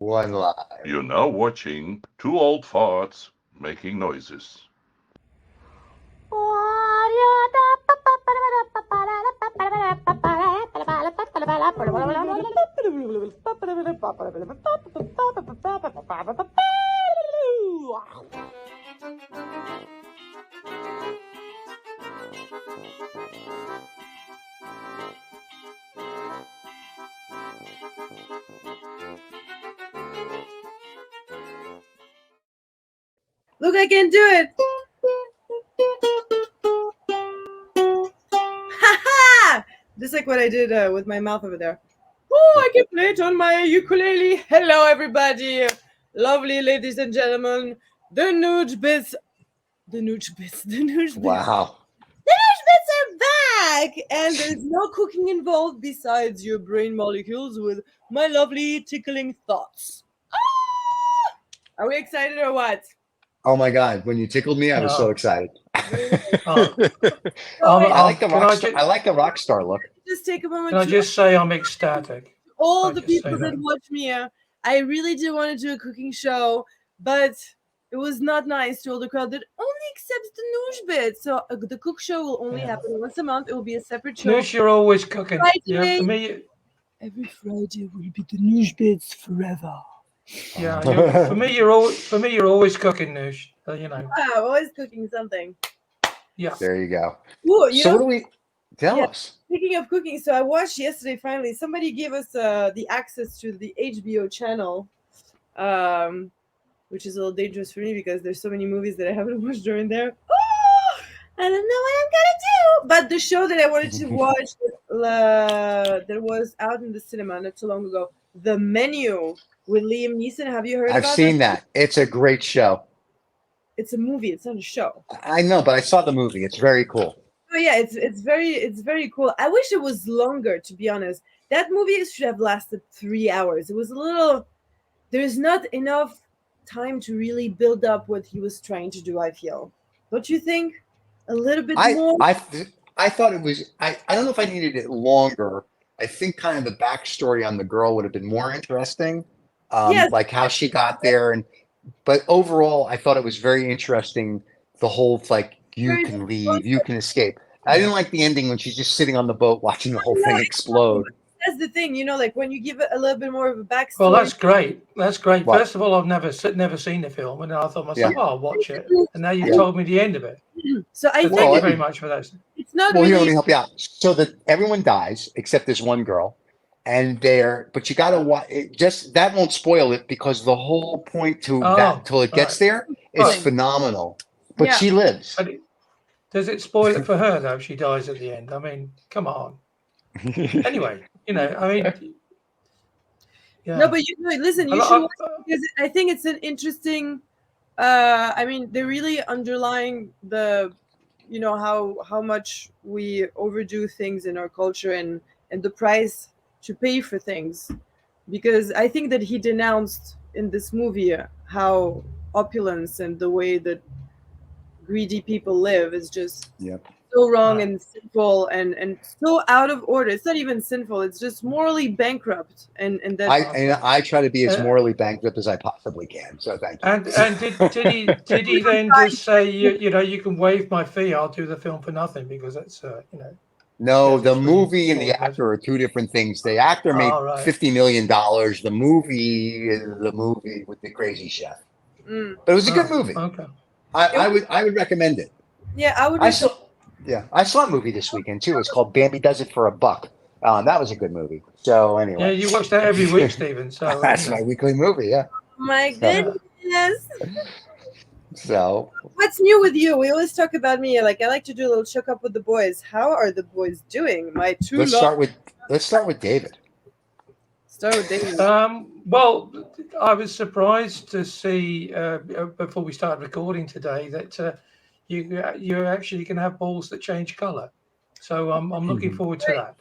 One live. You're now watching two old farts making noises. Look, I can do it. Ha! Just like what I did with my mouth over there. Oh, I can play it on my ukulele. Hello, everybody. Lovely ladies and gentlemen. The Noosh Bits. The Noosh Bits. The Noosh Bits. Wow. The Noosh Bits are back. And there's no cooking involved besides your brain molecules with my lovely tickling thoughts. Ah! Are we excited or what? Oh my God! When you tickled me, I was so excited. Oh, I like the rock. I like the rock star look. Just take a moment. Can I just say I'm ecstatic? All the people that watch me, I really did want to do a cooking show, but it was not nice to all the crowd that only accepts the Noosh Bits. So the cook show will only happen once a month. It will be a separate show. Noosh, you're always cooking. Friday, Yeah, for me, every Friday will be the Noosh Bits forever. Yeah, for me, you're always cooking, Noosh. You know. Wow, always cooking something. Yeah. There you go. Ooh, so what do we tell us? Speaking of cooking, so I watched yesterday. Finally, somebody gave us the access to the HBO channel, which is a little dangerous for me because there's so many movies that I haven't watched during there. Oh, I don't know what I'm gonna do. But the show that I wanted to watch that was out in the cinema not too long ago, The Menu with Liam Neeson. Have you heard? I've seen that. It's a great show. It's a movie. It's not a show. I know, but I saw the movie. It's very cool. Oh yeah, it's very cool. I wish it was longer, to be honest. That movie should have lasted 3 hours. It was a little. There's not enough time to really build up what he was trying to do. I feel. Don't you think? A little bit more. I thought it was. I don't know if I needed it longer. I think kind of the backstory on the girl would have been more interesting. Yes. Like how she got there, but overall, I thought it was very interesting. The whole like you can leave, you can escape. I didn't like the ending when she's just sitting on the boat watching the whole thing explode. That's the thing, like when you give it a little bit more of a backstory. Well, that's great. That's great. What? First of all, I've never seen the film, and I thought myself, I'll watch it. And now you've told me the end of it. So thank you very much for that. It's not. Well, really... here, let me help you out. So that everyone dies except this one girl. And but you gotta watch it. Just that won't spoil it because the whole point to that till it gets there is phenomenal. But she lives. Does it spoil it for her though if she dies at the end? I mean, come on. Anyway, I mean, No, but listen, you should watch it because I think it's an interesting. I mean, they're really underlying the, how much we overdo things in our culture and the price to pay for things, because I think that he denounced in this movie how opulence and the way that greedy people live is just so wrong and sinful and so out of order. It's not even sinful; it's just morally bankrupt. And that I try to be as morally bankrupt as I possibly can. So thank you. And did he then just say you can waive my fee? I'll do the film for nothing because it's No, the movie and the actor are two different things. The actor made $50 million. The movie is the movie with the crazy chef. But it was a good movie. Okay. I would recommend it. Yeah, I would. I saw a movie this weekend too. It's called Bambi Does It for a Buck. That was a good movie. So anyway. Yeah, you watch that every week, Stephen. So that's my weekly movie. Yeah. My goodness. So what's new with you? We always talk about me. Like I like to do a little check up with the boys. How are the boys doing? Let's start with David. Start with David. Well, I was surprised to see before we started recording today that you actually can have balls that change color. So I'm looking forward to that.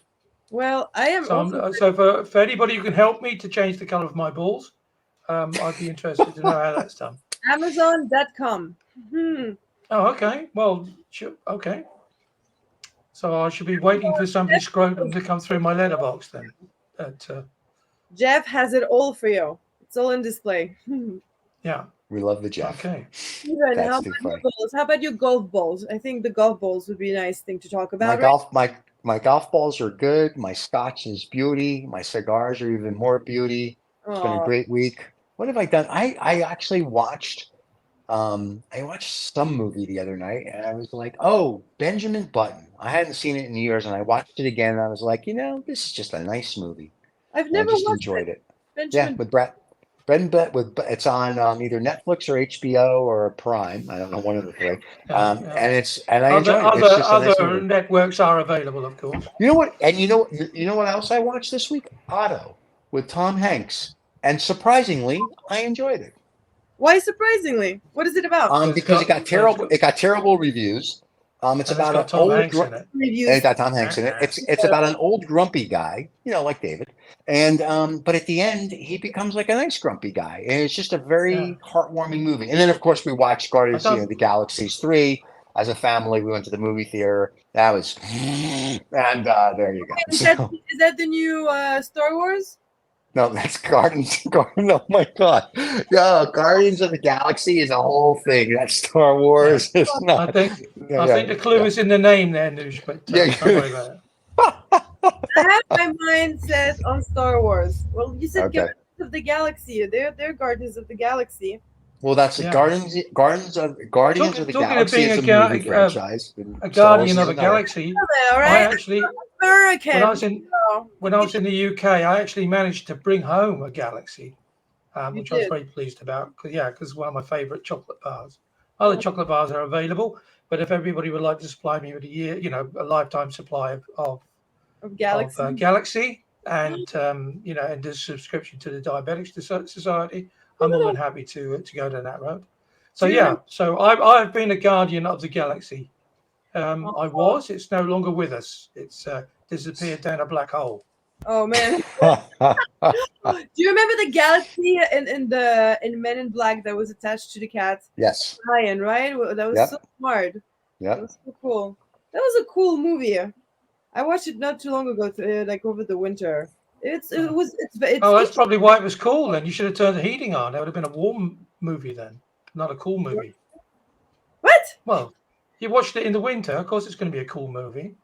Well, I am. So for anybody who can help me to change the color of my balls, I'd be interested to know how that's done. Amazon.com. Oh, okay. Well, okay. So I should be waiting for somebody's scrotum to come through my letterbox then. Jeff has it all for you. It's all in display. Yeah. We love the Jeff. Okay. Steven, That's how too about your funny. balls? How about your golf balls? I think the golf balls would be a nice thing to talk about. My golf balls are good. My scotch is beauty. My cigars are even more beauty. It's been a great week. What have I done? I actually watched I watched some movie the other night and I was like, oh, Benjamin Button. I hadn't seen it in years and I watched it again and I was like, this is just a nice movie. I've And I never just watched enjoyed it. Benjamin. Yeah, with Brett it's on either Netflix or HBO or Prime. I don't know, one of the three. And I enjoyed it. It's just a nice Other movie. networks are available, of course. You know what? And you know what else I watched this week? Otto with Tom Hanks. And surprisingly, I enjoyed it. Why surprisingly? What is it about? Because it got terrible reviews. It's about an Tom Hanks in it. And it got Tom Hanks in it. It's about an old grumpy guy, like David. And but at the end, he becomes like a nice grumpy guy, and it's just a very heartwarming movie. And then, of course, we watched Guardians of the Galaxies 3 as a family. We went to the movie theater. That was, and there you go. Is that the new Star Wars? No, that's Guardians. Oh my God! Yeah, Guardians of the Galaxy is a whole thing. That's Star Wars. It's not. I think the clue is in the name there, Noosh. But don't worry about it. I have my mind set on Star Wars. Well, you said Guardians of the Galaxy. They're Guardians of the Galaxy. Well, that's the Guardians of the Galaxy. It's a movie franchise. A Guardian of the Galaxy. All right. I actually, American. when I was in the UK, I actually managed to bring home a Galaxy, which I was very pleased about. Because one of my favourite chocolate bars. Other chocolate bars are available, but if everybody would like to supply me with a lifetime supply of Galaxy, and and a subscription to the Diabetics Society, I'm more than happy to go down that road. So I've been a guardian of the Galaxy. It's no longer with us. It's disappeared down a black hole. Oh man. Do you remember the Galaxy in Men in Black that was attached to the cat? Yes. Ryan, right? That was so smart. Yeah. That was so cool. That was a cool movie. I watched it not too long ago, like over the winter. It's that's probably why it was cool. Then you should have turned the heating on. That would have been a warm movie then, not a cool movie. What? Well, you watched it in the winter. Of course, it's going to be a cool movie.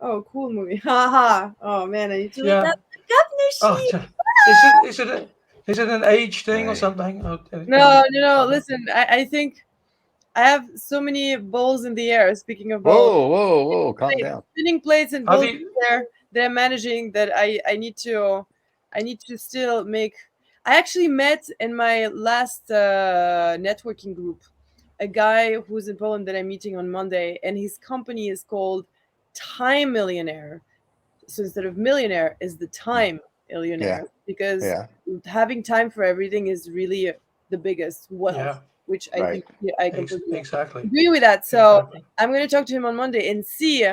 Oh, cool movie! Haha! Oh man, I need to look up the sheet. Is it an age thing or something? No. Listen, I think I have so many balls in the air. Speaking of balls, whoa, calm down. Spinning plates and balls there that I'm managing. That I need to still make. I actually met in my last networking group a guy who's in Poland that I'm meeting on Monday, and his company is called Time Millionaire. So instead of millionaire, is the time millionaire, because having time for everything is really the biggest wealth. Which I think I completely agree with that. So I'm going to talk to him on Monday and see,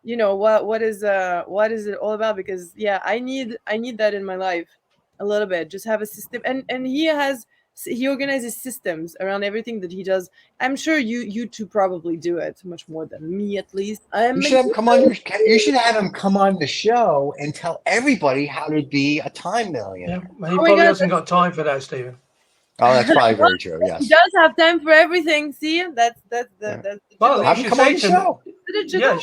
what is it all about? Because I need that in my life a little bit. Just have a system, and he organizes systems around everything that he does. I'm sure you two probably do it much more than me, at least. You should have him come on. You should have him come on the show and tell everybody how to be a time millionaire. Yeah, he probably hasn't got time for that, Stephen. Oh, that's probably very true. Yes, he does have time for everything. See, that's well, have him come on the show. Yeah,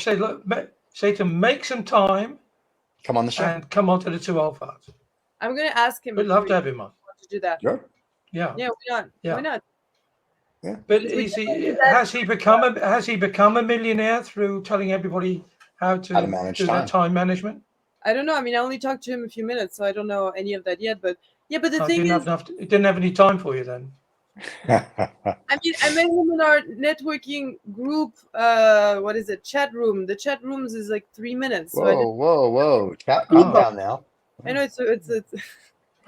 say to make some time. Come on the show and come on to the 2 Old Farts. I'm going to ask him. We'd love to have him on. To do that. Sure. Yeah. Yeah. Why not? Yeah. Why not? Yeah. But has he become a millionaire through telling everybody how to manage do that time management? I don't know. I mean, I only talked to him a few minutes, so I don't know any of that yet. But the thing is, he didn't have any time for you then. I mean, I met him in our networking group. What is it? Chat room. The chat rooms is like 3 minutes. Whoa! Calm down now. I know it's.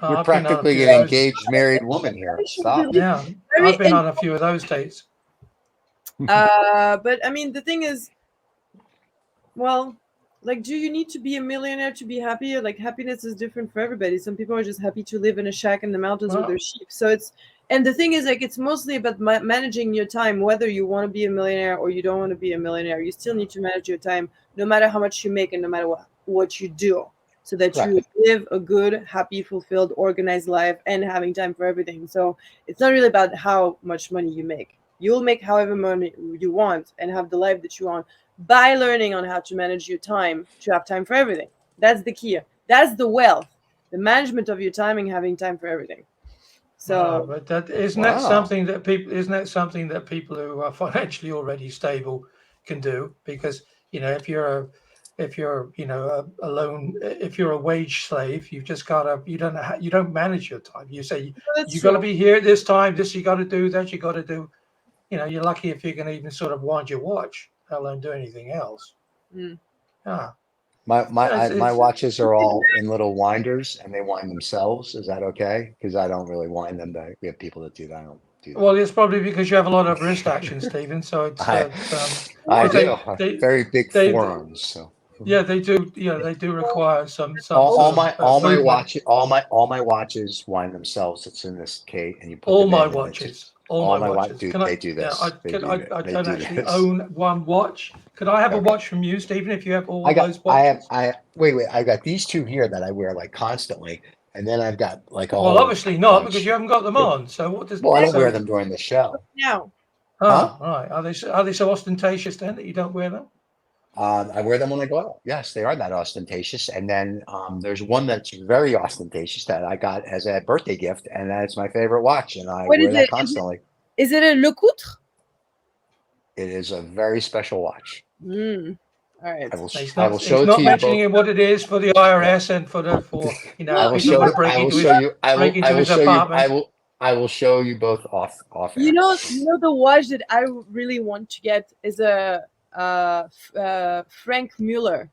You're practically an engaged married woman here. Stop. Yeah, I've been on a few of those dates. But I mean, the thing is, well, like, do you need to be a millionaire to be happy? Like, happiness is different for everybody. Some people are just happy to live in a shack in the mountains with their sheep. So and the thing is, like, it's mostly about managing your time. Whether you want to be a millionaire or you don't want to be a millionaire, you still need to manage your time, no matter how much you make and no matter what you do. so that you live a good, happy, fulfilled, organized life and having time for everything. So it's not really about how much money you make. You'll make however money you want and have the life that you want by learning on how to manage your time to have time for everything. That's the key. That's the wealth, the management of your time and having time for everything. So, but that isn't that something that people who are financially already stable can do? Because if you're alone, if you're a wage slave, you've just got to you don't manage your time. You say you got to be here at this time. This you got to do. That you got to do. You're lucky if you can even sort of wind your watch, let alone do anything else. My watches are all in little winders, and they wind themselves. Is that okay? Because I don't really wind them. We have people that do that. I don't do that. Well, it's probably because you have a lot of wrist action, Stephen. So it's I do very big forearms. So yeah, they do. Yeah, they do require some. All my watches wind themselves. It's in this case, and you put all them my in, watches. All my watches. They do this. I don't actually own one watch. Could I have a watch from you, Stephen? If you have all those watches, wait. I got these two here that I wear like constantly, and then I've got like well, obviously not because you haven't got them on. So what does? Well, I don't wear them during the show. No. Oh, right. Are they so ostentatious then that you don't wear them? I wear them when I go out. Yes, they are that ostentatious. And then there's one that's very ostentatious that I got as a birthday gift, and that's my favorite watch, and I wear that constantly. Is it a Le Coutre? It is a very special watch. All right. I will show it to you. He's not mentioning what it is for the IRS and for I will show you both off. You know the watch that I really want to get is a Frank Mueller.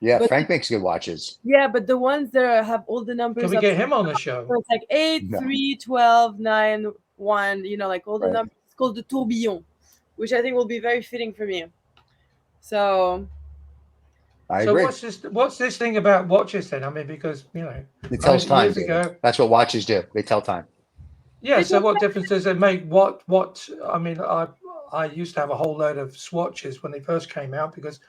Yeah, but Frank makes good watches. Yeah, but the ones that have all the numbers. Can we get him on the show? So it's like 8, 3, 12, 9, 1. Like all the numbers. It's called the tourbillon, which I think will be very fitting for me. So. I agree. What's this thing about watches then? I mean, because it tells time. That's what watches do. They tell time. Yeah. So what difference does it make? What? I mean, I used to have a whole load of swatches when they first came out because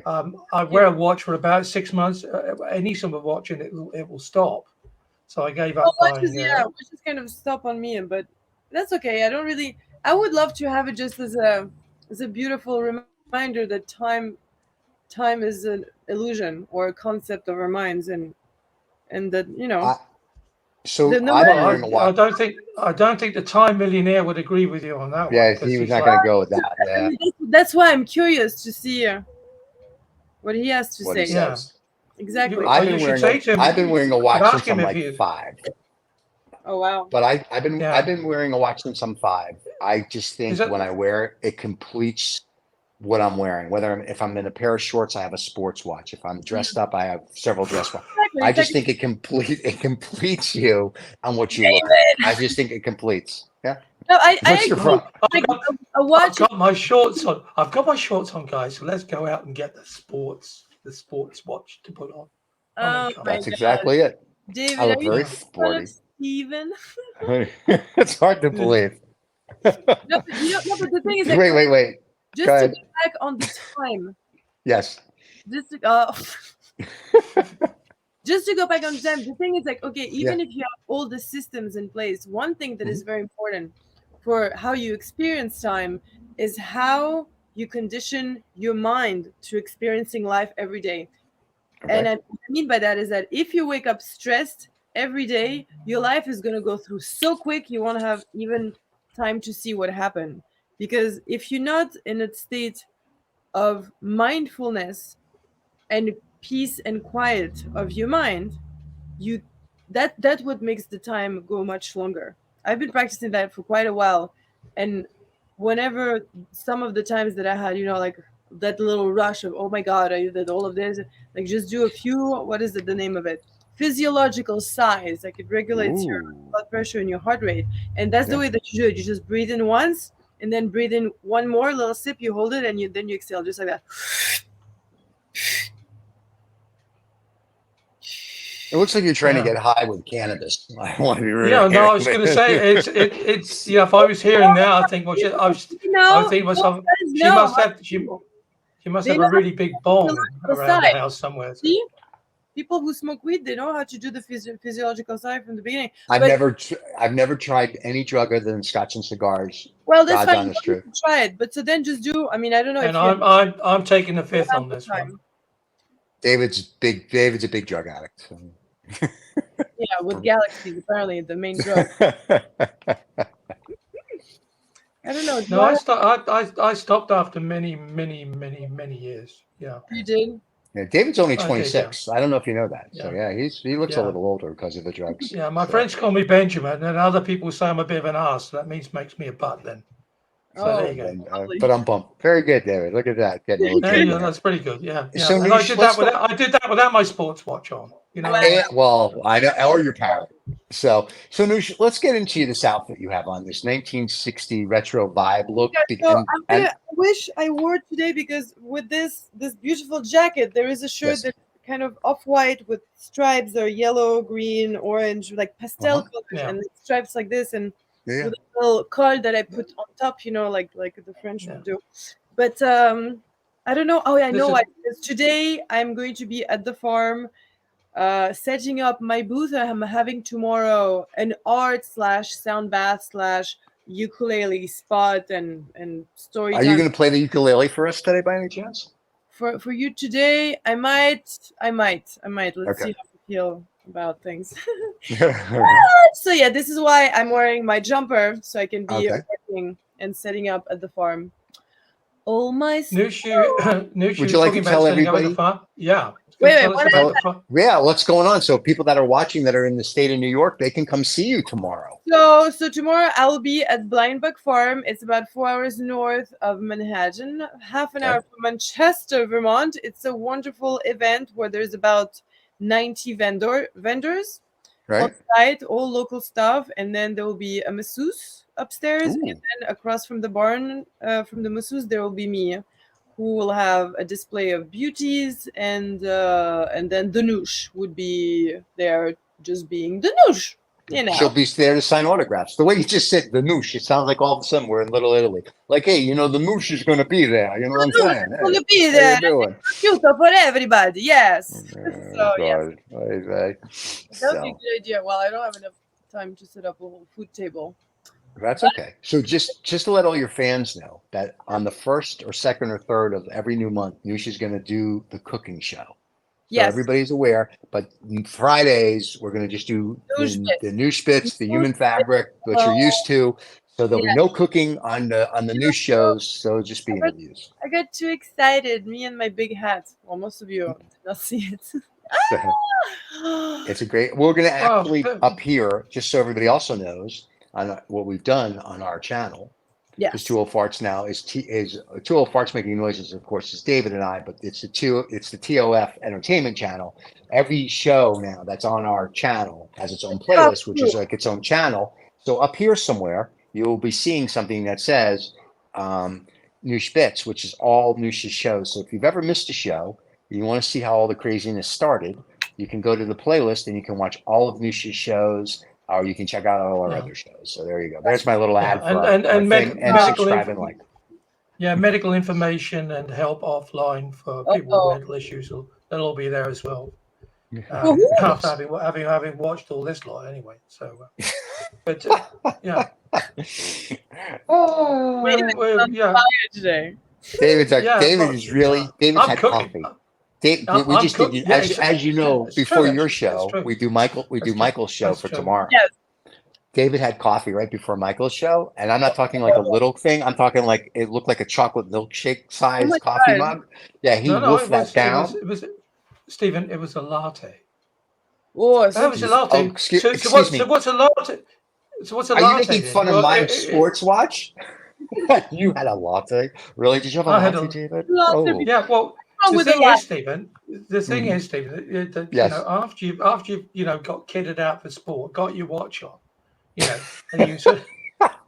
I wear a watch for about 6 months, any sort of watch, and it will stop. So I gave up buying. Watches kind of stop on me, but that's okay. I would love to have it just as a beautiful reminder that time is an illusion or a concept of our minds, and that I don't think the time millionaire would agree with you on that one. Yeah, he was not going to go with that. Yeah. That's why I'm curious to see what he has to say. Yeah. Exactly. I've been wearing a watch since I'm like 5. Oh wow! But I've been wearing a watch since I'm 5. I just think when I wear it completes what I'm wearing. If I'm in a pair of shorts, I have a sports watch. If I'm dressed up, I have several dress watches. I just think it completes you on what you look like. I just think it completes. Yeah. No, I've got my shorts on. I've got my shorts on, guys. So let's go out and get the sports watch to put on. That's exactly it. David, I look very sporty. Steven. It's hard to believe. But the thing is, wait. Just to go back on the time. Yes. Just to go back on the time. The thing is even if you have all the systems in place, one thing that is very important for how you experience time is how you condition your mind to experiencing life every day. Okay. And what I mean by that is that if you wake up stressed every day, your life is going to go through so quick, you won't have even time to see what happened. Because if you're not in a state of mindfulness and peace and quiet of your mind, that's what makes the time go much longer. I've been practicing that for quite a while, and whenever some of the times that I had, like that little rush of, oh my God, I did all of this, like just do a few, what is it, the name of it? Physiological sighs, like it regulates your blood pressure and your heart rate. And that's the way that you do it. You just breathe in once, and then breathe in one more little sip, you hold it, and then you exhale, just like that. It looks like you're trying to get high with cannabis. I want to be really I was going to say it's if I was hearing that, I think I think myself, she must have a really big bomb around the house somewhere. See? people who smoke weed, they know how to do the physiological side from the beginning. I've never tried any drug other than scotch and cigars. Well, that's God's fine. honest truth. Try it, but so then just do. I mean, I don't know. And if I'm taking the fifth on this one. David's a big drug addict. So. Yeah, with Galaxy, apparently the main drug. I don't know. No, I stopped after many years. Yeah. You did? Yeah, David's only I did, 26. I don't know if you know that. Yeah. So yeah, he looks a Yeah. little older because of the drugs. Yeah, my friends call me Benjamin, and other people say I'm a bit of an ass. So that makes me a butt then. So there you go. And, but I'm pumped. Very good, David. Look at that. Getting a little Yeah, that's pretty good. Yeah. So and I did that without my sports watch on. You know. Well, I know, or your parent. So Noosh, let's get into this outfit you have on, this 1960 retro vibe look. Yeah, so I wish I wore it today, because with this beautiful jacket, there is a shirt that's kind of off-white with stripes or yellow, green, orange, like pastel colors, and stripes like this, and with a little col that I put on top, you know, like the French would do. But I don't know. Oh, yeah, I know. Because today I'm going to be at the farm, setting up my booth. I'm having tomorrow an art / sound bath / ukulele spot and story. Are you going to play the ukulele for us today by any chance? For you today, I might. Let's see how I feel about things. So yeah, this is why I'm wearing my jumper, so I can be working and setting up at the farm. All my Noosh, would you like to tell everybody? Yeah. Wait, what's going on? So people that are watching that are in the state of New York, they can come see you tomorrow. So tomorrow I'll be at Blindbuck Farm. It's about 4 hours north of Manhattan, half an hour from Manchester, Vermont. It's a wonderful event where there's about 90 vendors on site, all local stuff, and then there will be a masseuse upstairs, and then across from the barn, from the masseuse, there will be me, who will have a display of beauties, and then the Noosh would be there, just being the Noosh. You know, she'll be there to sign autographs. The way you just said the Noosh, it sounds like all of a sudden we're in Little Italy. Like, hey, you know, the Noosh is going to be there. You know what I'm saying? It's going to be there. Cute for everybody. Yes. So yes. That would be a good idea. Well, I don't have enough time to set up a whole food table. That's okay. So just to let all your fans know that on the 1st or 2nd or 3rd of every new month, Noosh is going to do the cooking show. So everybody's aware, but Fridays we're going to just do the Noosh Bits, the human fabric, what you're used to. So there'll be no cooking on the Noosh shows. So just be interviews. I got too excited. Me and my big hat. Well, most of you did not see it. It's a great. We're going to actually up here, just so everybody also knows, on what we've done on our channel. Because 2 Old Farts now is 2 Old Farts Making Noises, of course, is David and I, but it's the TOF Entertainment channel. Every show now that's on our channel has its own playlist, which is like its own channel. So up here somewhere, you'll be seeing something that says Noosh Bits, which is all Noosh's shows. So if you've ever missed a show, you want to see how all the craziness started, you can go to the playlist and you can watch all of Noosh's shows, or you can check out all our other shows. So there you go. There's my little ad for medical medical information and help offline for people with mental issues. That'll all be there as well. After having watched all this lot anyway. So, but yeah. Today. David had coffee. We just did, as you know, before your show, we do Michael's show for tomorrow. Yes. David had coffee right before Michael's show, and I'm not talking like a little thing. I'm talking like it looked like a chocolate milkshake sized coffee mug. Yeah, he wolfed that down. It was Stephen. It was a latte. Oh, that was a latte. Excuse me. So what's a latte? So what's a latte? Are you making fun of my sports watch? You had a latte, really? Did you have a latte, David? Yeah, well. The thing is, Stephen, that, you know, after you got kitted out for sport, got your watch on, you know, and you sort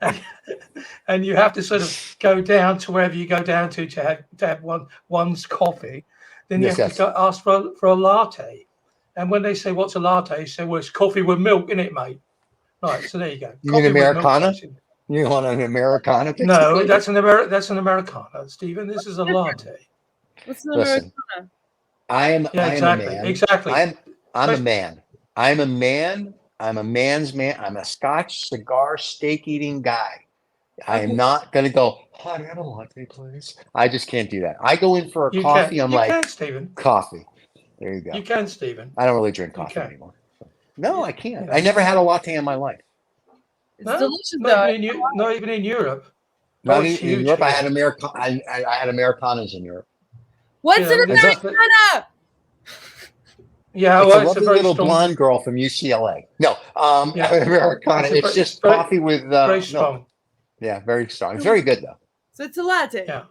of, and you have to sort of go down to wherever you go down to have one's coffee, then you have to ask for a latte. And when they say what's a latte, you say, well, it's coffee with milk in it, mate. Right, so there you go. You mean Americana? You want an Americana? No, that's an Americana, Stephen. This is a latte. What's an Americana? I am exactly, a man. exactly. I'm a man. I'm a man. I'm a man's man. I'm a Scotch cigar steak eating guy. I am not gonna go, hot have a latte, please. I just can't do that. I go in for a You coffee. can, I'm you like, can, Stephen. coffee. There you go. You can, Stephen. I don't really drink You coffee can. anymore. No, I can't. Yeah. I never had a latte in my life. It's No, delicious not though. even in Europe. Not it's in huge Europe. I here. had I had Americanas in Europe. What's Yeah, an there's a- Americana? Yeah, It's well, a it's a lovely very little strong. blonde girl from UCLA. No, Yeah. Americana. It's just very, coffee with very no. strong. Yeah, very strong. It's very good though. So it's a latte. Yeah,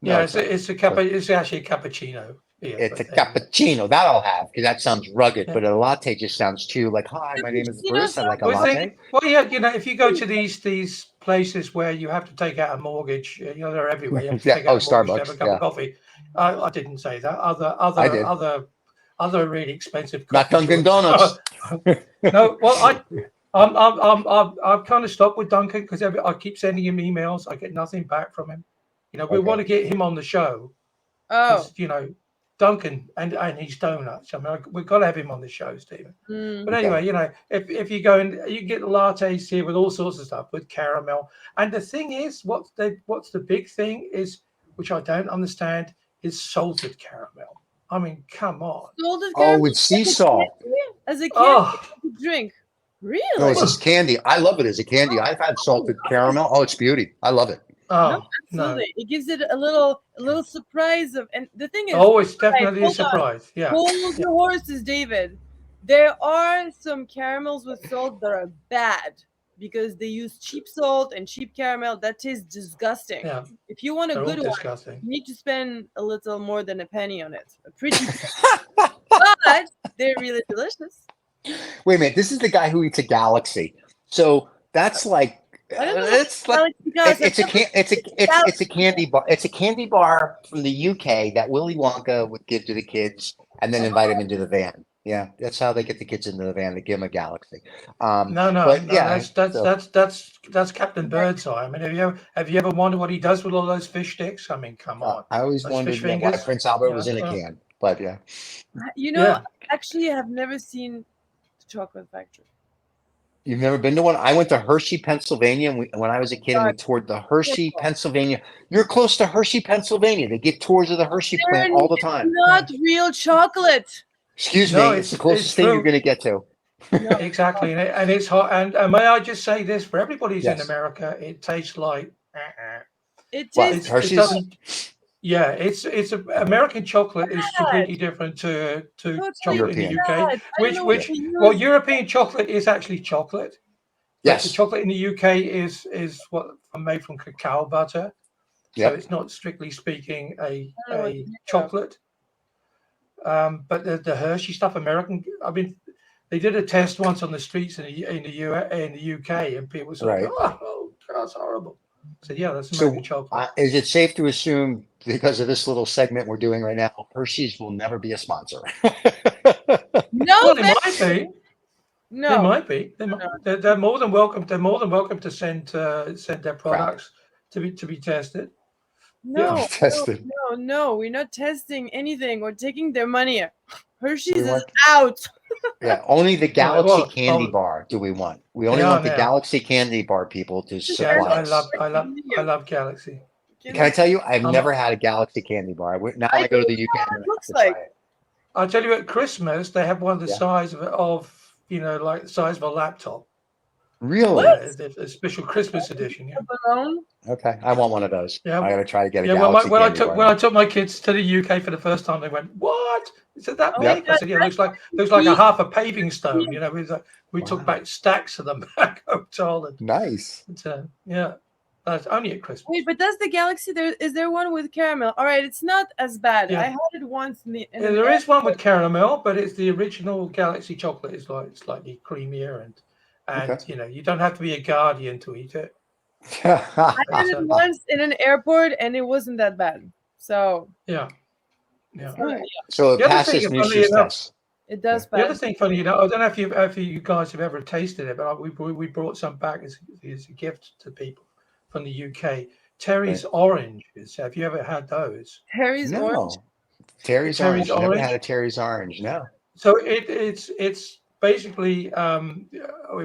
No, yeah. it's not. It's actually a cappuccino. Yeah, It's a but there you go. cappuccino. That I'll have because that sounds rugged. Yeah. But a latte just sounds too like, hi, my name is Bruce. I'd like a Well, latte. yeah, if you go to these places where you have to take out a mortgage, they're everywhere. You have to Yeah. take Oh, out a mortgage to have a Starbucks. cup Yeah, of coffee. I didn't say that. I did. Other really expensive Not coffee Dunkin' joints. Donuts. No, well, I've kind of stopped with Duncan because I keep sending him emails. I get nothing back from him. We want to get him on the show. Oh. Duncan and his donuts. I mean, we've got to have him on the show, Stephen. But Okay. anyway, if you go and you get lattes here with all sorts of stuff with caramel. And the thing is, what's the big thing is, which I don't understand, is salted caramel. I mean, come on. Salted Oh, caramel with sea salt. as a candy Oh, drink. No, Really? it's just candy. I love it as a candy. I've had salted caramel. Oh, it's beauty. I love it. No, oh absolutely. It gives it a little surprise of, and the thing is, Oh, it's definitely a hold on. surprise. Yeah. Hold your horses, David. There are some caramels with salt that are bad because they use cheap salt and cheap caramel. That tastes disgusting. Yeah. If you want a They're all good one, disgusting. you need to spend a little more than a penny on it. A pretty, but they're really delicious. Wait a minute. This is the guy who eats a galaxy. So that's like I don't know. it's like it's a candy bar. It's a candy bar from the UK that Willy Wonka would give to the kids and then invite them into the van. Yeah, that's how they get the kids into the van. They give them a galaxy. No, but yeah, that's Captain Birdseye. I mean, have you ever wondered what he does with all those fish sticks? I mean, come on. I always Those wondered fish why fingers, Prince Albert was in a can. But yeah, Actually, I have never seen the Chocolate Factory. you've never been to one? I went to Hershey, Pennsylvania, and when I was a kid, and we toured the Hershey, Pennsylvania. You're close to Hershey, Pennsylvania. They get tours of the Hershey plant all the time. Not real chocolate. Excuse me, it's the closest thing you're going to get to. Exactly, and it's hot. And may I just say this for everybody who's in Yes. America, it tastes like. It What, tastes. Hershey's? It doesn't. Yeah, it's American chocolate is completely different to chocolate in the UK. Which European chocolate is actually chocolate. Yes. The chocolate in the UK is what made from cacao butter. So it's not strictly speaking a chocolate. But the Hershey stuff, American. I mean, they did a test once on the streets in the UK, and people were like, "Oh, that's horrible." So yeah, that's American chocolate. Is it safe to assume, because of this little segment we're doing right now, Hershey's will never be a sponsor? No, well, they might be. No, they might be. They're more than welcome. They're more than welcome to send their products to be tested. No, tested. no, we're not testing anything. We're taking their money. Hershey's is out. Yeah, only the Galaxy candy bar do we want. We only want the Galaxy candy bar people to supply us. I love Galaxy. Can I tell you, I've never had a Galaxy candy bar. Now I go to the UK. It looks like. I'll tell you, at Christmas they have one the size of like the size of a laptop. Really? A special Christmas edition. Yeah. Okay, I want one of those. Yeah, I gotta try to get a Galaxy when I took my kids to the UK for the first time, they went, "What? Is it that big?" I said, "Yeah, looks like a half a paving stone." We took back stacks of them back home to Holland. Nice. That's only at Christmas. Wait, but that's the Galaxy. Is there one with caramel? All right, it's not as bad. I had it once. There is one with caramel, but it's the original Galaxy chocolate. It's like slightly creamier and you don't have to be a guardian to eat it. I had it once in an airport, and it wasn't that bad. So yeah. So it passes Noosh's test. It does. The other thing, funny, I don't know if you guys have ever tasted it, but we brought some back as a gift to people from the UK. Terry's oranges. Have you ever had those? Terry's orange. Terry's Terry's orange. Never orange. had a Terry's orange. No. So it's basically it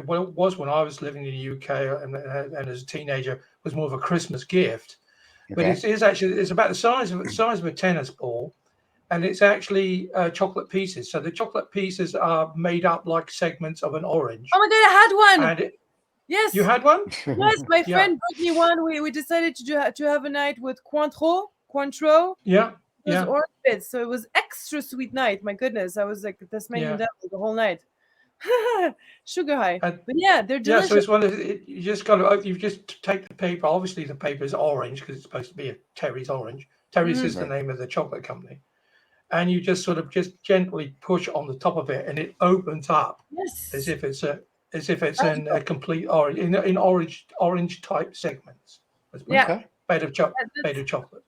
was when I was living in the UK and as a teenager was more of a Christmas gift, but Okay. it is actually it's about the size of a tennis ball, and it's actually chocolate pieces. So the chocolate pieces are made up like segments of an orange. Oh my god, I had one. And yes, you had one? Yes, my friend brought me one. We decided to have a night with Cointreau. Yeah. It was orange bits, so it was extra sweet night. My goodness, I was like tasmanian devil the whole night. Sugar high, but yeah, they're delicious. Yeah, so it's one of you just got to you just take the paper. Obviously, the paper is orange because it's supposed to be a Terry's orange. Terry's is the name of the chocolate company, and you just sort of just gently push on the top of it, and it opens up as if it's in a complete orange in orange type segments. Yeah, made of chocolate.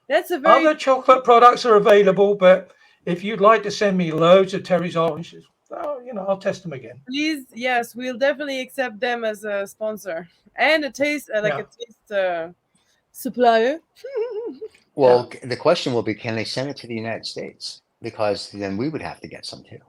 That's a very Other chocolate products are available, but if you'd like to send me loads of Terry's oranges, I'll test them again. Please, yes, we'll definitely accept them as a sponsor and a taste a taste supplier. Well, the question will be, can they send it to the United States? Because then we would have to get some too.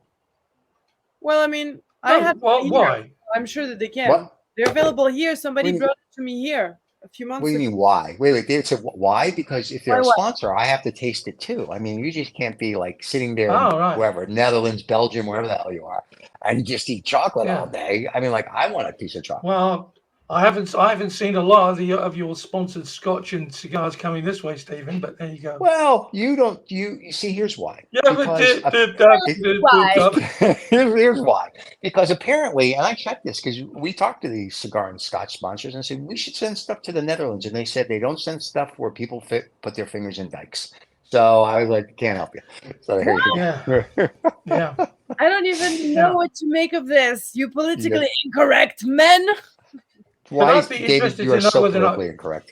Well, I mean, why? I'm sure that they can. What? They're available here. Somebody brought it to me here a few months ago. What do you mean, why? Wait, it's why? Because if they're a sponsor, I have to taste it too. I mean, you just can't be like sitting there in wherever, Netherlands, Belgium, wherever the hell you are, and just eat chocolate all day. I mean, like, I want a piece of chocolate. Well, I haven't seen a lot of your sponsored scotch and cigars coming this way, Stephen, but there you go. Well, you see, here's why. Yeah, Here's why. Because apparently, and I checked this because we talked to the cigar and scotch sponsors and said we should send stuff to the Netherlands, and they said they don't send stuff where people put their fingers in dikes. So I was like, can't help you. So here you go. Yeah. I don't even know what to make of this. You politically incorrect men. Why, David, you are so politically incorrect.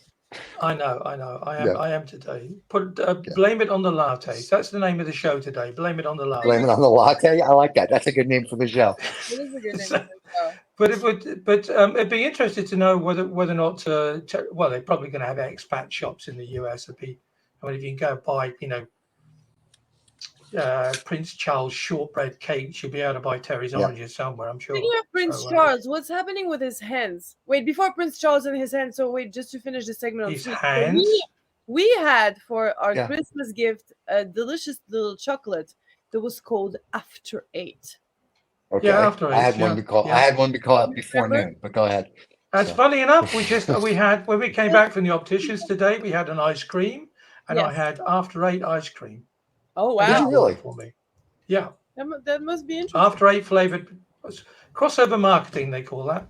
I know. I am today. Blame it on the lattes. That's the name of the show today. Blame it on the latte. Blame it on the latte. I like that. That's a good name for the show. It is a good name for the show. But it'd be interesting to know whether or not. Well, they're probably going to have expat shops in the US. If you can go buy, Prince Charles shortbread cake, you'll be able to buy Terry's oranges somewhere, I'm sure. Speaking of Prince Charles, what's happening with his hands? Wait, before Prince Charles and his hands, so wait, just to finish the segment on his hands. We had for our Christmas gift a delicious little chocolate that was called After 8. Okay. Yeah, After 8. I had one before noon, but go ahead. That's funny enough. We had when we came back from the opticians today, we had an ice cream, and I had After 8 ice cream. Oh wow! Did you really? For me, yeah. That must be interesting. After 8 flavored crossover marketing, they call that.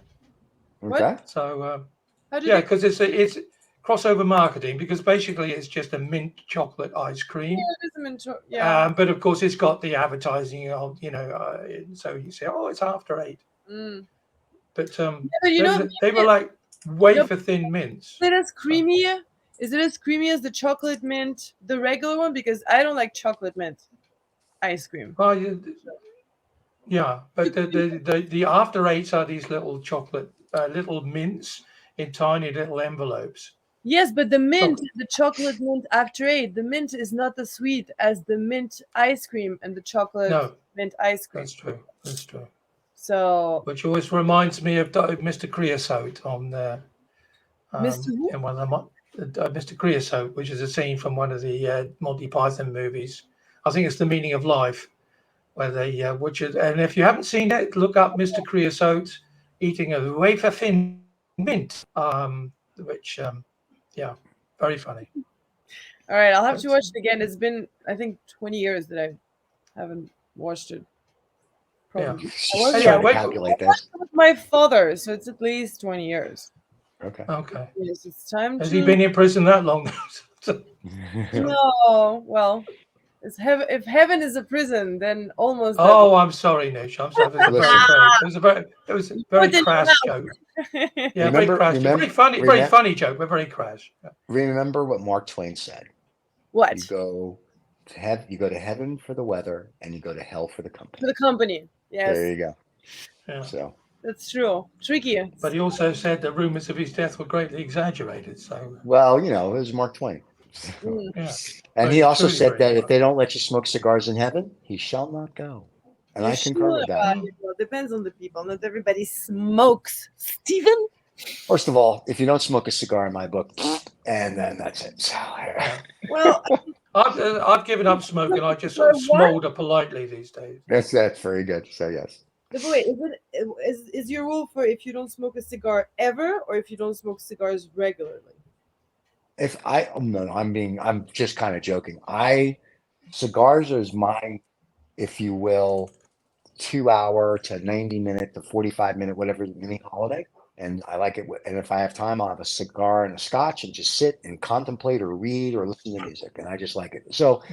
Okay. So because it's crossover marketing because basically it's just a mint chocolate ice cream. Yeah, it is a mint chocolate. But of course it's got the advertising of so you say it's After 8. But they were like wafer thin mints. Is it as creamy as the chocolate mint, the regular one? Because I don't like chocolate mint ice cream. Oh, yeah, but the After 8s are these little chocolate, little mints in tiny little envelopes. Yes, but the mint, the chocolate mint After 8, the mint is not as sweet as the mint ice cream and the chocolate mint ice cream. That's true. So, which always reminds me of Mr. Creosote on Mr. Who? In one of the Mr. Creosote, which is a scene from one of the Monty Python movies. I think it's The Meaning of Life, where they, and if you haven't seen it, look up Mr. Creosote eating a wafer thin mint, which, very funny. All right, I'll have to watch it again. It's been, I think, 20 years that I haven't watched it. Probably. Yeah. Calculate this. With my father, so it's at least 20 years. Okay. Yes, it's time. Has he been in prison that long? No. Well, if heaven is a prison, then almost. Oh, I'm sorry, Noosh. I'm sorry. It was a very crass joke. Yeah, very crass. Very funny joke, but very crass. Yeah. Remember what Mark Twain said. What? You go to heaven for the weather, and you go to hell for the company. For the company. Yes. There you go. Yeah. So. That's true. Tricky. But he also said that rumors of his death were greatly exaggerated. So. Well, it was Mark Twain. Yeah. And I he also truly said agree. that if they don't let you smoke cigars in heaven, he shall not go. And I concur with that. Well, it depends on the people. Not everybody smokes. Stephen? First of all, if you don't smoke a cigar in my book, and then that's it. So, Well, I've given up smoking. I just sort of smolder politely these days. that's very good. So yes. but wait, is your rule for if you don't smoke a cigar ever, or if you don't smoke cigars regularly? I'm just kind of joking. Cigars is my, if you will, 2 hour to 90 minute to 45 minute, whatever mini holiday. And I like it. And if I have time, I'll have a cigar and a scotch and just sit and contemplate or read or listen to music. And I just like it. So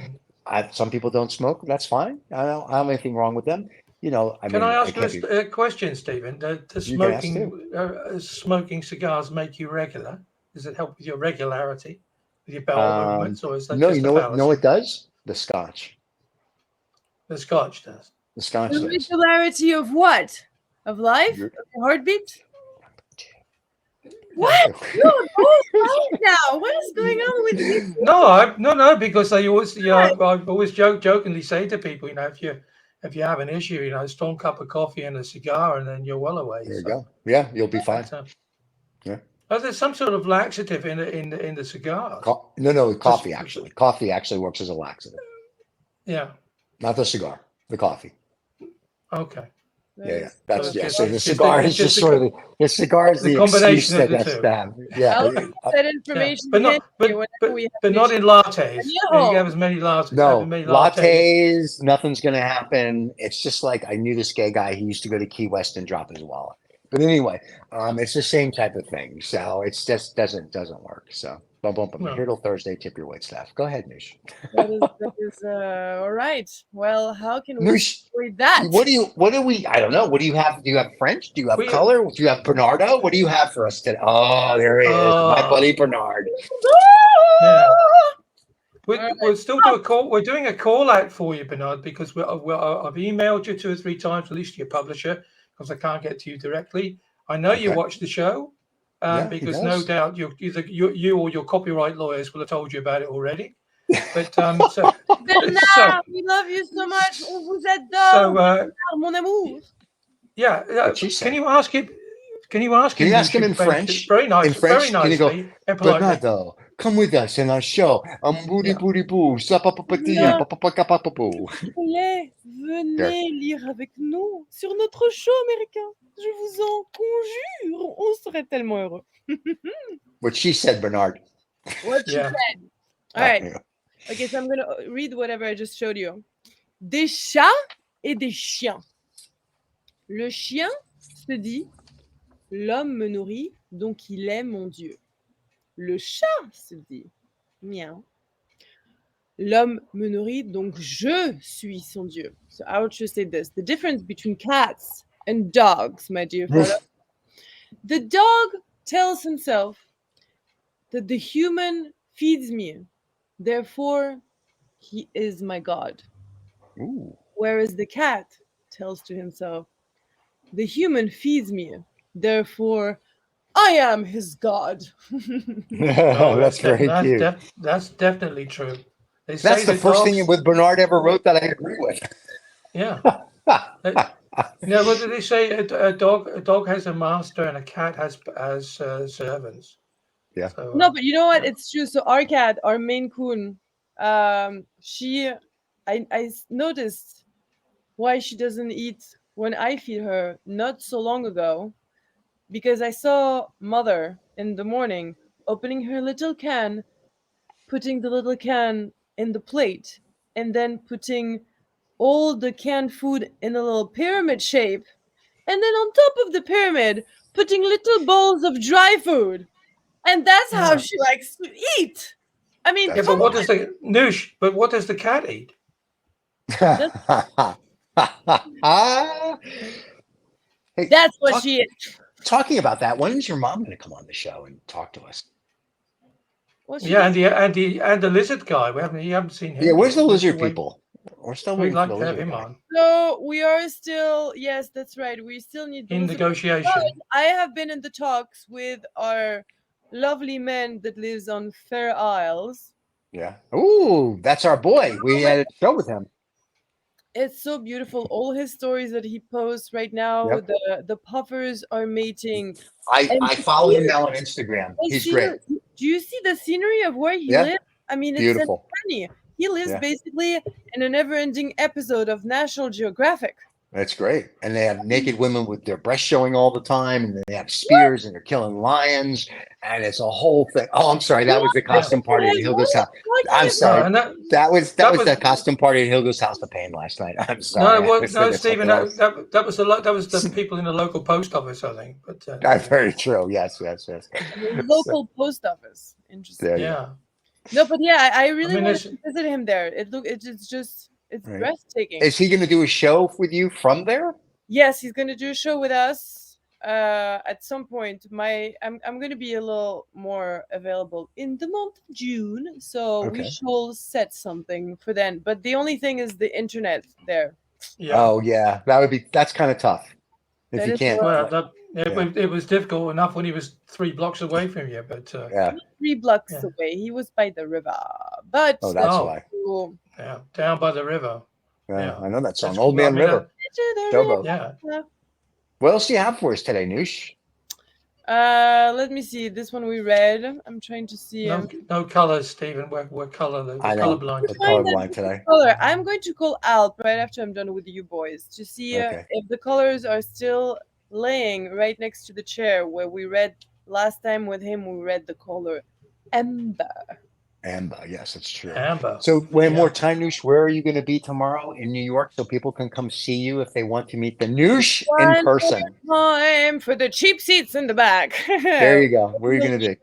some people don't smoke. That's fine. I don't have anything wrong with them. Can I ask you a question, Stephen? Does You can ask smoking cigars make you regular? Does it help with your regularity, with your bowel movements, or is that no, just you know a what? fallacy? No, it does. The scotch. The scotch does. The scotch The does. regularity of what? Of life? Your- Of your heartbeat? What? You're both right now. What is going on with you? No, because I always, I've always jokingly say to people, if you have an issue, a strong cup of coffee and a cigar, and then you're well away. There you go. Yeah, you'll be fine. Yeah. Oh, there's some sort of laxative in the cigars. No, coffee actually. Coffee actually works as a laxative. Yeah. Not the cigar, the coffee. Okay. Yeah. That's So So the cigar is just sort of the cigar is the combination excuse of the two. Yeah. That information. But not in lattes. You have as many lattes. No, lattes, nothing's going to happen. It's just like I knew this gay guy. He used to go to Key West and drop his wallet. But anyway, it's the same type of thing. So it's just doesn't work. So bump. I'm here till Thursday. Tip your wait staff. Go ahead, Noosh. That is all right. Well, how can we Noosh, avoid that? I don't know. What do you have? Do you have French? Do you have color? Do you have Bernardo? What do you have for us today? Oh, there he is. My buddy Bernard. Yeah. We'll still do a call. We're doing a call out for you, Bernard, because I've emailed you 2 or 3 times, at least your publisher, because I can't get to you directly. I know you watch the show, because no doubt you or your copyright lawyers will have told you about it already. But Bernard, we love you so much. On vous adore. Mon amour. Yeah. Can you ask him? Can you ask him in French? Very nice. In French, very nicely can you go, and politely. Bernardo, come with us in our show. Booty boo, Venez lire avec nous sur notre show américain. Je vous en conjure, on serait tellement heureux. What she said, Bernard. What she said. All right. Okay, so I'm going to read whatever I just showed you. Des chats et des chiens. Le chien se dit « L'homme me nourrit, donc il est mon Dieu. » Le chat se dit « Miaou. L'homme me nourrit, donc je suis son Dieu. » So I would just say this. The difference between cats and dogs, my dear fellow. The dog tells himself that the human feeds me, therefore he is my God. Ooh. Whereas the cat tells to himself, the human feeds me, therefore I am his God. That's very cute. That's definitely true. That's the first thing with Bernard ever wrote that I agree with. Yeah. What did they say? A dog has a master and a cat has servants. Yeah. So, no, but you know what? It's true. So our cat, our Maine Coon, I noticed why she doesn't eat when I feed her not so long ago, because I saw Mother in the morning opening her little can, putting the little can in the plate, and then putting all the canned food in a little pyramid shape, and then on top of the pyramid putting little bowls of dry food. And that's how she likes to eat. I mean, but what does the Noosh? But what does the cat eat? Hey, that's what she is. Talking about that, when is your mom going to come on the show and talk to us? And the lizard guy. You haven't seen him. Yeah, where's the lizard people? We're still waiting We'd like for the to have lizard him guy. on. So we are still, yes, that's right. We still need in negotiation. I have been in the talks with our lovely man that lives on Fair Isles, Yeah. Ooh, that's our boy. We had a show with him. It's so beautiful. All his stories that he posts right now. Yep. The puffers are mating. I follow him now on Instagram. He's great. Do you see the scenery of where he Yeah. lives? I mean, it's Beautiful. uncanny. He lives Yeah. basically in a never-ending episode of National Geographic. That's great. And they have naked women with their breasts showing all the time, and they have spears, and they're killing lions, and it's a whole thing. Oh, I'm sorry, that was the costume party at Hilda's house. I'm sorry, that was the costume party at Hilda's house of pain last night. I'm sorry. No, Stephen, that was the people in the local post office, I think. But that's very true. Yes. Local post office. Interesting. Yeah. No, but yeah, I really want to visit him there. It's right. breathtaking. Is he going to do a show with you from there? Yes, he's going to do a show with us at some point. I'm going to be a little more available in the month of June, so we shall set something for then. But the only thing is the internet there. Yeah. Oh yeah, that's kind of tough if you can't. Well, it was difficult enough when he was 3 blocks away from you, but 3 blocks away. He was by the river, but that's why. Yeah, down by the river. Yeah, I know that song, Old Man River. Yeah. What else do you have for us today, Noosh? Let me see. This one we read. I'm trying to see. No colors, Stephen. We're colorblind. We're colorblind today. Color. I'm going to call Alp right after I'm done with you boys to see if the colors are still laying right next to the chair where we read last time with him. We read the color Amber. Amber, yes, it's true. Amber. So one more time, Noosh, where are you going to be tomorrow in New York so people can come see you if they want to meet the Noosh in person? Time for the cheap seats in the back. There you go. Where are you going to be?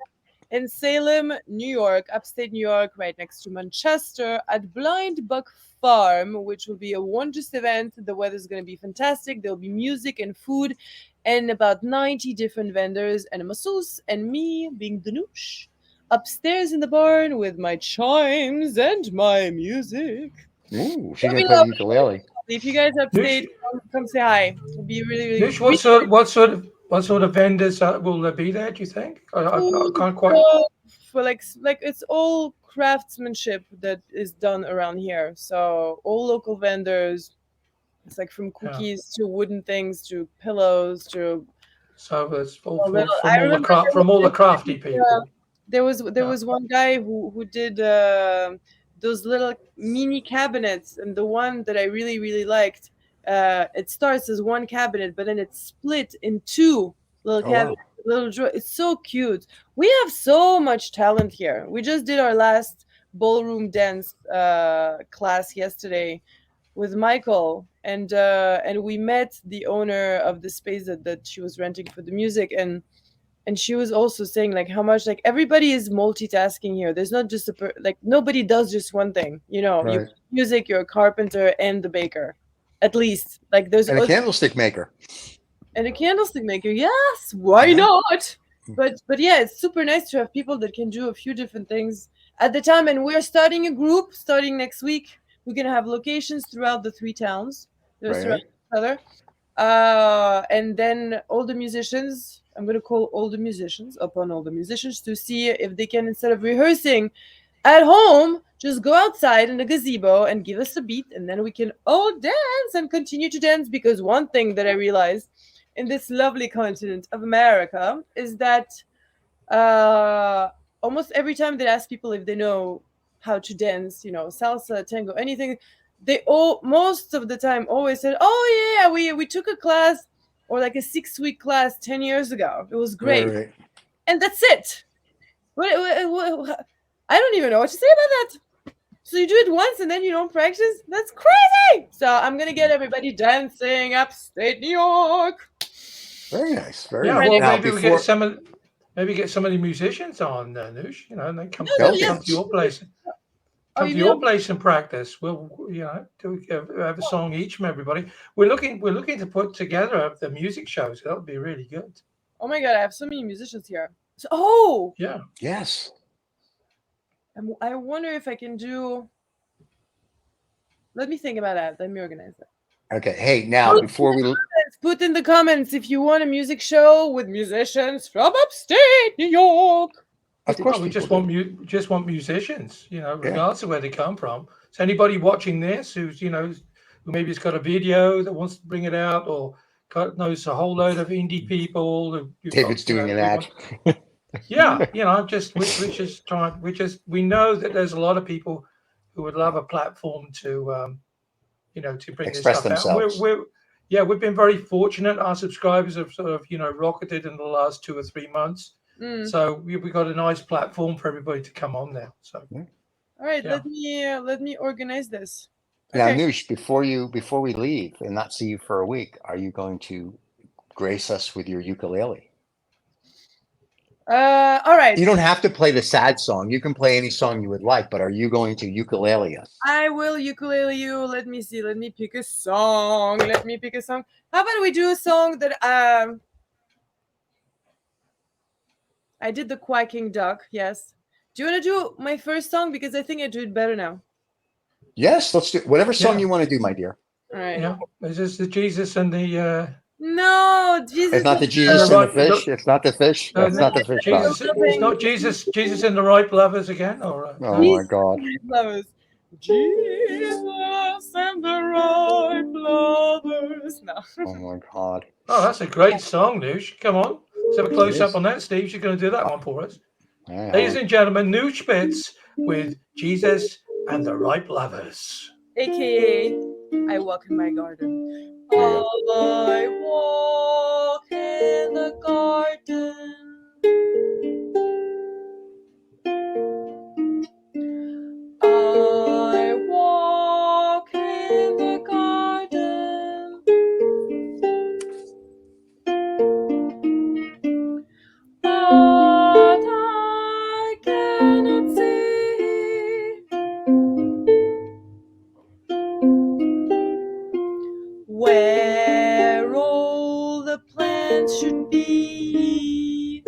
In Salem, New York, upstate New York, right next to Manchester, at Blind Buck Farm, which will be a wondrous event. The weather's going to be fantastic. There'll be music and food and about 90 different vendors and a masseuse and me being the Noosh. Upstairs in the barn with my chimes and my music. Ooh, she's gonna play ukulele. If you guys upstate, come say hi. It'll be really, really. Noosh, what sort of vendors will there be there? Do you think? I can't quite. For like it's all craftsmanship that is done around here. So all local vendors. It's like from cookies to wooden things to pillows to. So it's all from all the crafty people. There was one guy who did those little mini cabinets, and the one that I really, really liked, it starts as one cabinet, but then it's split in 2 little cabinets, little drawer. It's so cute. We have so much talent here. We just did our last ballroom dance class yesterday with Michael, and we met the owner of the space that she was renting for the music, and she was also saying like how much like everybody is multitasking here. There's not just nobody does just one thing. You know, you music, you're a carpenter and the baker, at least. Like there's a candlestick maker. And a candlestick maker, yes. Why not? But yeah, it's super nice to have people that can do a few different things at the time. And we're starting a group starting next week. We're gonna have locations throughout the 3 towns. Throughout each other. And then all the musicians. I'm going to call all the musicians to see if they can, instead of rehearsing at home, just go outside in the gazebo and give us a beat, and then we can all dance and continue to dance. Because one thing that I realized in this lovely continent of America is that almost every time they ask people if they know how to dance, you know, salsa, tango, anything, they most of the time always said, oh yeah, we took a class or like a 6-week class 10 years ago. It was great. Right. And that's it. I don't even know what to say about that. So you do it once and then you don't practice? That's crazy. So I'm going to get everybody dancing upstate New York. Very nice. Very nice. Well, maybe we get some of the musicians on, Noosh, you know, and they come to your place. Come to your place and practice. We'll, you know, have a song each from everybody. We're looking to put together the music show, so that would be really good. Oh my God, I have so many musicians here. So, yes. I wonder if I can do. Let me think about that. Let me organize that. Okay. Hey, now before we put in the comments if you want a music show with musicians from upstate New York. Of course, we just want musicians, regardless of where they come from. So anybody watching this who's who maybe has got a video that wants to bring it out, or knows a whole load of indie people. David's doing an ad. We know that there's a lot of people who would love a platform to to bring Express this stuff themselves. out. We've been very fortunate. Our subscribers have sort of rocketed in the last 2 or 3 months. So we've got a nice platform for everybody to come on now. So all right, let me organize this. Now, Okay. Noosh, before we leave and not see you for a week, are you going to grace us with your ukulele? All right. You don't have to play the sad song. You can play any song you would like, but are you going to ukulele us? I will ukulele you. Let me see. Let me pick a song. How about we do a song that I did the quacking duck. Yes. Do you want to do my first song, because I think I do it better now? Yes, let's do whatever song you want to do, my dear. All right. yeah, is this the Jesus and the? No, Jesus. It's not the Jesus and the fish. It's not the fish. No, That's not the fish. Jesus, it's not Jesus. Jesus and the right lovers again. Or Oh my God. Lovers. Jesus and the right lovers. No. Oh my God. Oh, that's a great song, Noosh. Come on, let's have a close up on that, Steve. You're going to do that one for us. Ladies and gentlemen, Nossh Bits with Jesus and the right lovers. AKA, I walk in my garden. I walk in the garden. I walk in the garden. But I cannot see where all the plants should be.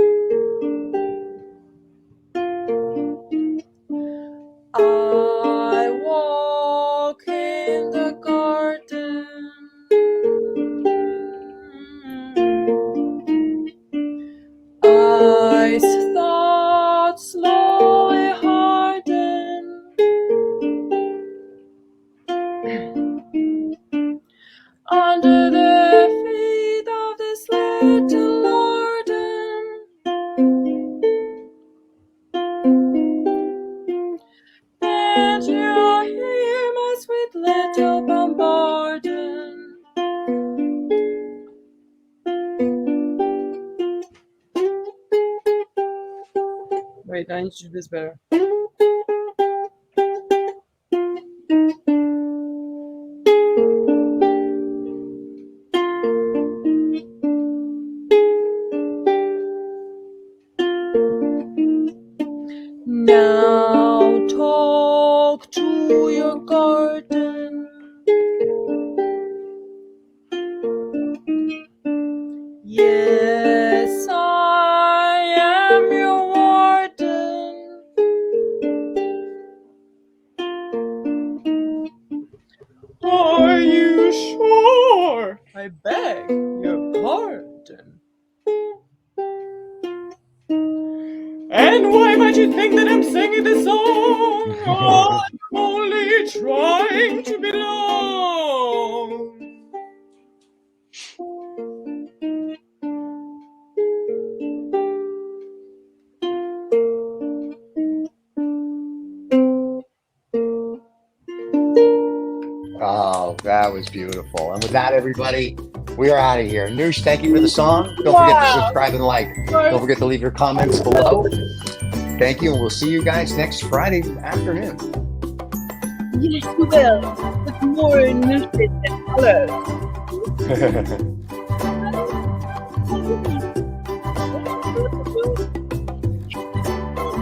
I walk in the garden. Ice thoughts slowly harden. Under the feet of this little garden. Can't you hear my sweet little bombardon? Wait, I need to do this better. Now talk to your garden. Yes, I am your warden. Are you sure? I beg your pardon. And why might you think that I'm singing this song? I'm only trying to belong. Oh, that was beautiful. And with that, everybody, we are out of here. Noosh, thank you for the song. Don't forget to subscribe and like. Don't forget to leave your comments below. Thank you, and we'll see you guys next Friday afternoon. Yes, you will. With more Noosh Bits and colors.